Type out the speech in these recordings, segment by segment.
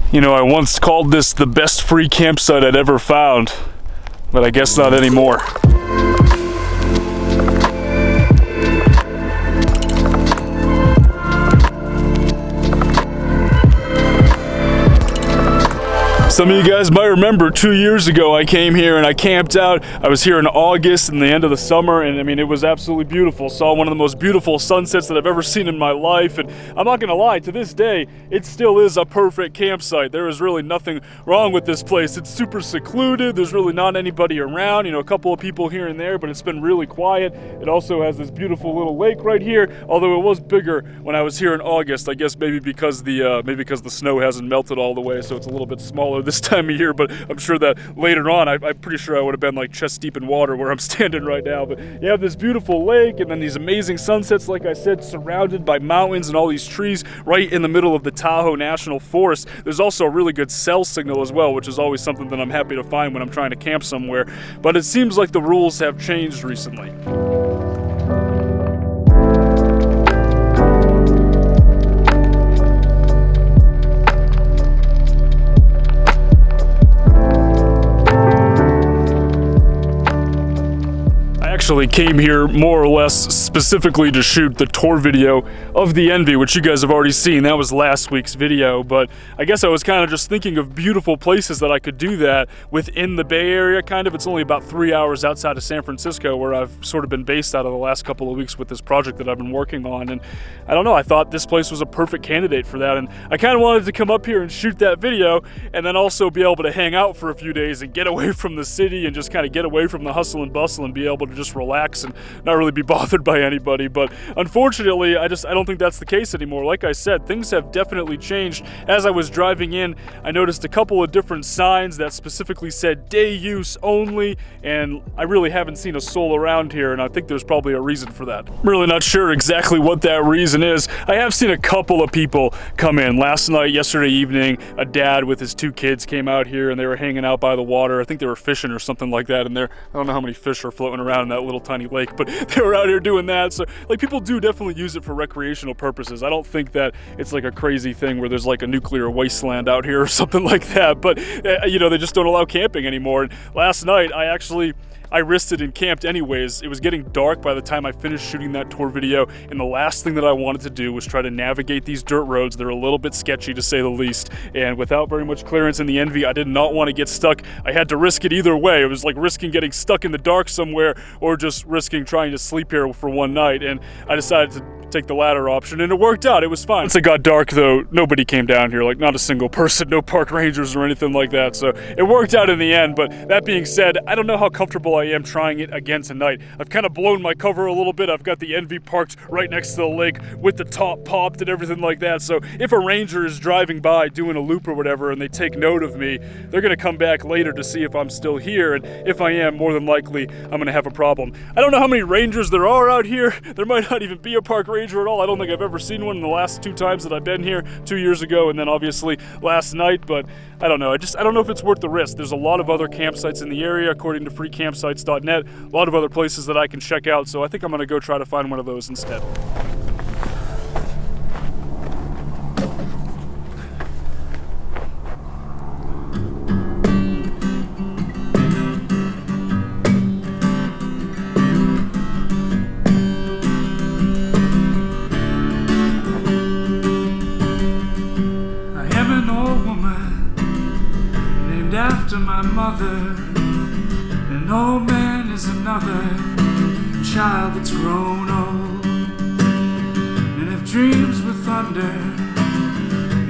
You know, I once called this the best free campsite I'd ever found, but I guess not anymore. Some of you guys might remember 2 years ago I came here and I camped out. I was here in August and the end of the summer, and I mean, it was absolutely beautiful. Saw one of the most beautiful sunsets that I've ever seen in my life, and I'm not gonna lie, to this day, it still is a perfect campsite. There is really nothing wrong with this place. It's super secluded, there's really not anybody around, you know, a couple of people here and there, but it's been really quiet. It also has this beautiful little lake right here, although it was bigger when I was here in August. I guess maybe because the snow hasn't melted all the way, so it's a little bit smaller this time of year, but I'm sure that later on, I'm pretty sure I would have been like chest deep in water where I'm standing right now. But you have this beautiful lake and then these amazing sunsets, like I said, surrounded by mountains and all these trees right in the middle of the Tahoe National Forest. There's also a really good cell signal as well, which is always something that I'm happy to find when I'm trying to camp somewhere. But it seems like the rules have changed recently. Actually came here more or less specifically to shoot the tour video of the Envy, which you guys have already seen. That was last week's video, but I guess I was kind of just thinking of beautiful places that I could do that within the Bay Area, kind of. It's only about 3 hours outside of San Francisco, where I've sort of been based out of the last couple of weeks with this project that I've been working on, and I don't know, I thought this place was a perfect candidate for that, and I kind of wanted to come up here and shoot that video, and then also be able to hang out for a few days and get away from the city and just kind of get away from the hustle and bustle and be able to just relax and not really be bothered by anybody. But unfortunately, I don't think that's the case anymore. Like I said, things have definitely changed. As I was driving in, I noticed a couple of different signs that specifically said day use only, and I really haven't seen a soul around here, and I think there's probably a reason for that. I'm really not sure exactly what that reason is. I have seen a couple of people come in. Last night, yesterday evening, a dad with his 2 kids came out here and they were hanging out by the water. I think they were fishing or something like that, and I don't know how many fish are floating around in that little tiny lake, but they were out here doing that. So like, people do definitely use it for recreational purposes. I don't think that it's like a crazy thing where there's like a nuclear wasteland out here or something like that, but you know, they just don't allow camping anymore. And last night I risked it and camped anyways. It was getting dark by the time I finished shooting that tour video, and the last thing that I wanted to do was try to navigate these dirt roads. They're a little bit sketchy, to say the least, and without very much clearance in the Envy, I did not want to get stuck. I had to risk it either way. It was like risking getting stuck in the dark somewhere or just risking trying to sleep here for one night, and I decided to take the latter option, and it worked out. It was fine. Once it got dark, though, nobody came down here, like not a single person, no park rangers or anything like that, so it worked out in the end. But that being said, I don't know how comfortable I am trying it again tonight. I've kind of blown my cover a little bit. I've got the Envy parked right next to the lake with the top popped and everything like that, so if a ranger is driving by doing a loop or whatever and they take note of me, they're gonna come back later to see if I'm still here, and if I am, more than likely I'm gonna have a problem. I don't know how many rangers there are out here. There might not even be a park ranger at all. I don't think I've ever seen one in the last 2 times that I've been here, 2 years ago and then obviously last night, but I don't know. I don't know if it's worth the risk. There's a lot of other campsites in the area, according to freecampsites.net, a lot of other places that I can check out, so I think I'm gonna go try to find one of those instead. After my mother, an old man is another child that's grown old. And if dreams were thunder,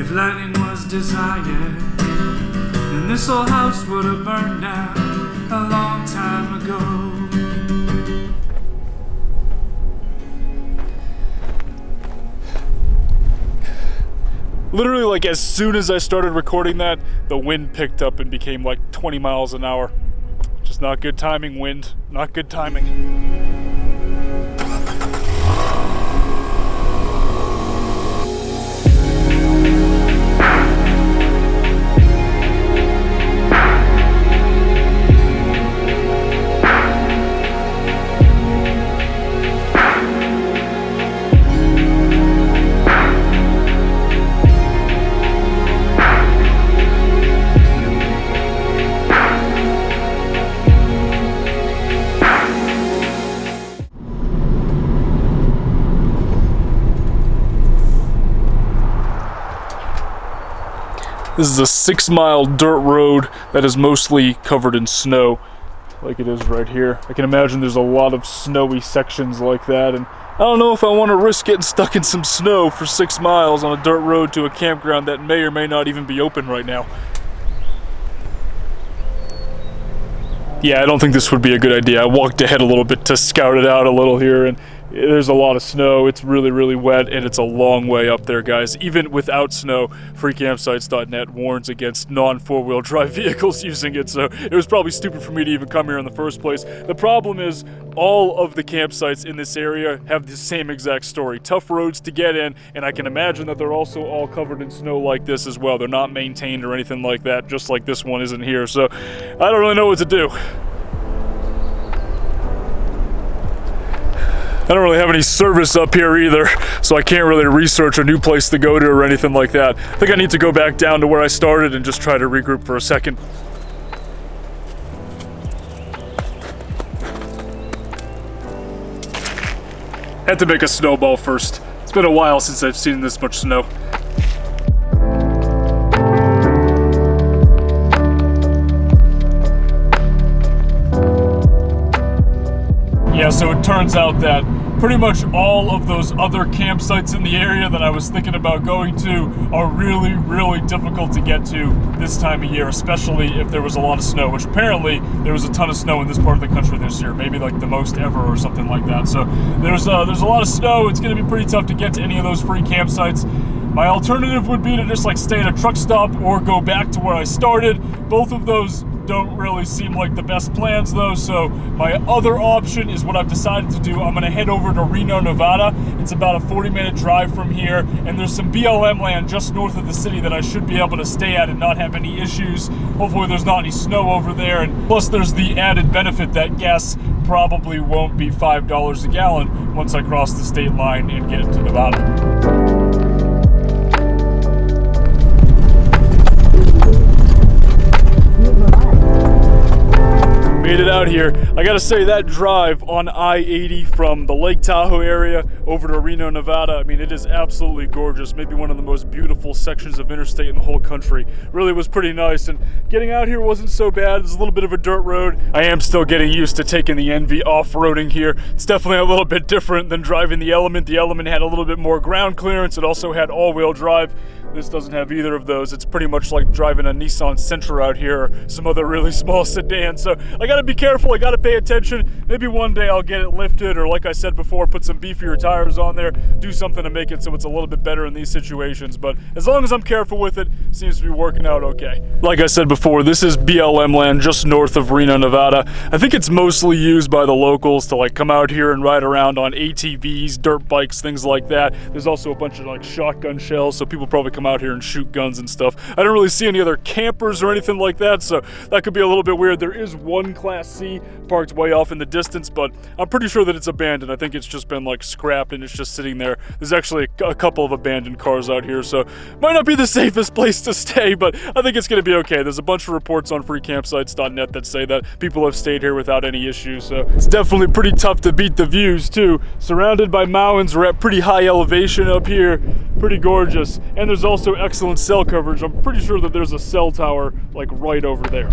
if lightning was desire, then this old house would have burned down a long time ago. Literally, like, as soon as I started recording that, the wind picked up and became like 20 miles an hour. Just not good timing, wind. Not good timing. This is a 6-mile dirt road that is mostly covered in snow, like it is right here. I can imagine there's a lot of snowy sections like that, and I don't know if I want to risk getting stuck in some snow for 6 miles on a dirt road to a campground that may or may not even be open right now. Yeah, I don't think this would be a good idea. I walked ahead a little bit to scout it out a little here, and there's a lot of snow. It's really, really wet, and it's a long way up there, guys. Even without snow, freecampsites.net warns against non-4-wheel drive vehicles using it, so it was probably stupid for me to even come here in the first place. The problem is, all of the campsites in this area have the same exact story. Tough roads to get in, and I can imagine that they're also all covered in snow like this as well. They're not maintained or anything like that, just like this one isn't here, so I don't really know what to do. I don't really have any service up here either, so I can't really research a new place to go to or anything like that. I think I need to go back down to where I started and just try to regroup for a second. Had to make a snowball first. It's been a while since I've seen this much snow. Yeah, so it turns out that pretty much all of those other campsites in the area that I was thinking about going to are really, really difficult to get to this time of year, especially if there was a lot of snow, which apparently there was a ton of snow in this part of the country this year, maybe like the most ever or something like that. So there's a lot of snow. It's going to be pretty tough to get to any of those free campsites. My alternative would be to just like stay at a truck stop or go back to where I started. Both of those don't really seem like the best plans though, so my other option is what I've decided to do. I'm gonna head over to Reno, Nevada. It's about a 40-minute drive from here, and there's some BLM land just north of the city that I should be able to stay at and not have any issues. Hopefully there's not any snow over there, and plus there's the added benefit that gas probably won't be $5 a gallon once I cross the state line and get into Nevada. Made it out here. I gotta say, that drive on I-80 from the Lake Tahoe area over to Reno, Nevada, I mean, it is absolutely gorgeous. Maybe one of the most beautiful sections of interstate in the whole country. Really was pretty nice, and getting out here wasn't so bad. It's a little bit of a dirt road. I am still getting used to taking the Envy off-roading here. It's definitely a little bit different than driving the Element. The Element had a little bit more ground clearance. It also had all-wheel drive. This doesn't have either of those. It's pretty much like driving a Nissan Sentra out here, or some other really small sedan. So I gotta be careful, I gotta pay attention. Maybe one day I'll get it lifted, or like I said before, put some beefier tires on there, do something to make it so it's a little bit better in these situations. But as long as I'm careful with it, it seems to be working out okay. Like I said before, this is BLM land just north of Reno, Nevada. I think it's mostly used by the locals to like come out here and ride around on ATVs, dirt bikes, things like that. There's also a bunch of like shotgun shells, so people probably come out here and shoot guns and stuff. I don't really see any other campers or anything like that, so that could be a little bit weird. There is one Class C parked way off in the distance, but I'm pretty sure that it's abandoned. I think it's just been like scrapped and it's just sitting there. There's actually a couple of abandoned cars out here, so might not be the safest place to stay, but I think it's going to be okay. There's a bunch of reports on freecampsites.net that say that people have stayed here without any issues, so it's definitely pretty tough to beat the views too. Surrounded by mountains, we're at pretty high elevation up here, pretty gorgeous, and there's also excellent cell coverage. I'm pretty sure that there's a cell tower like right over there.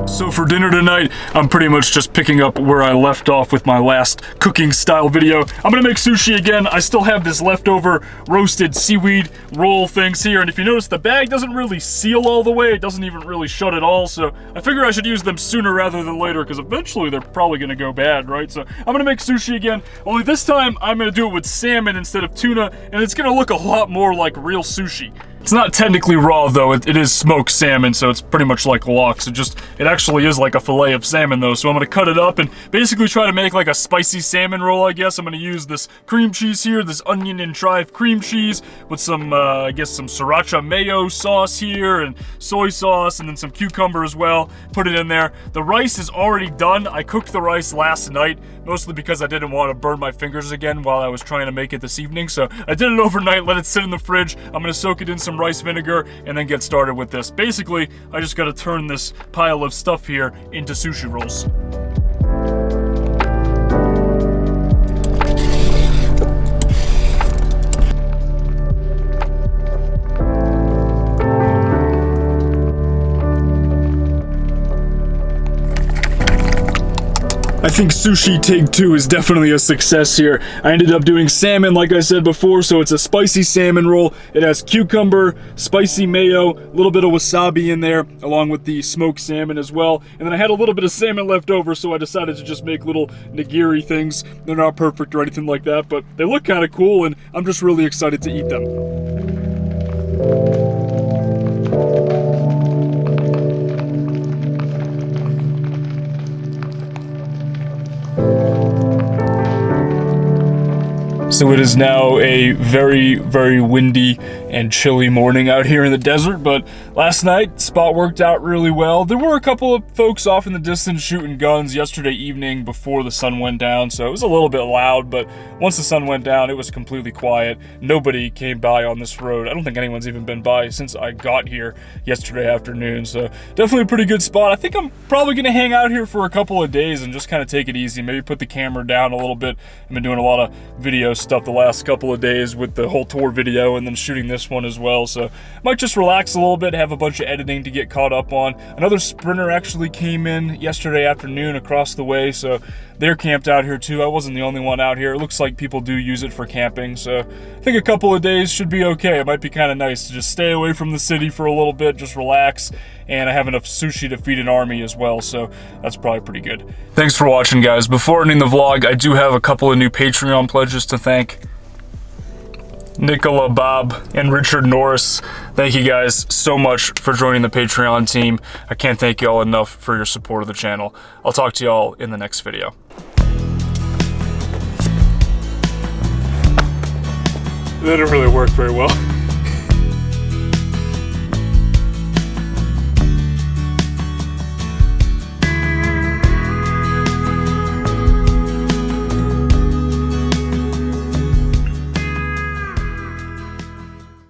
So for dinner tonight, I'm pretty much just picking up where I left off with my last cooking style video. I'm gonna make sushi again. I still have this leftover roasted seaweed roll things here, and if you notice, the bag doesn't really seal all the way. It doesn't even really shut at all, so I figure I should use them sooner rather than later, because eventually they're probably gonna go bad, right? So I'm gonna make sushi again, only this time I'm gonna do it with salmon instead of tuna, and it's gonna look a lot more like real sushi. It's not technically raw though, it is smoked salmon, so it's pretty much like lox. It actually is like a fillet of salmon though, so I'm gonna cut it up and basically try to make like a spicy salmon roll, I guess. I'm gonna use this cream cheese here, this onion and chive cream cheese with some, I guess some sriracha mayo sauce here and soy sauce and then some cucumber as well. Put it in there. The rice is already done. I cooked the rice last night, mostly because I didn't want to burn my fingers again while I was trying to make it this evening, so I did it overnight, let it sit in the fridge. I'm gonna soak it in some rice vinegar and then get started with this. Basically, I just gotta turn this pile of stuff here into sushi rolls. think sushi take 2 is definitely a success here. I ended up doing salmon, like I said before, so it's a spicy salmon roll. It has cucumber, spicy mayo, a little bit of wasabi in there, along with the smoked salmon as well. And then I had a little bit of salmon left over, so I decided to just make little nigiri things. They're not perfect or anything like that, but they look kind of cool, and I'm just really excited to eat them. So it is now a very, very windy and chilly morning out here in the desert, but last night, spot worked out really well. There were a couple of folks off in the distance shooting guns yesterday evening before the sun went down, so it was a little bit loud, but once the sun went down, it was completely quiet. Nobody came by on this road. I don't think anyone's even been by since I got here yesterday afternoon, so definitely a pretty good spot. I think I'm probably gonna hang out here for a couple of days and just kind of take it easy, maybe put the camera down a little bit. I've been doing a lot of video stuff the last couple of days with the whole tour video and then shooting this one as well, so might just relax a little bit, have a bunch of editing to get caught up on. Another sprinter actually came in yesterday afternoon across the way, so they're camped out here too. I wasn't the only one out here. It looks like people do use it for camping, so I think a couple of days should be okay. It might be kind of nice to just stay away from the city for a little bit, just relax, and I have enough sushi to feed an army as well, so that's probably pretty good. Thanks for watching, guys. Before ending the vlog, I do have a couple of new Patreon pledges to thank. Nicola, Bob, and Richard Norris. Thank you guys so much for joining the Patreon team. I can't thank you all enough for your support of the channel. I'll talk to you all in the next video. That didn't really work very well.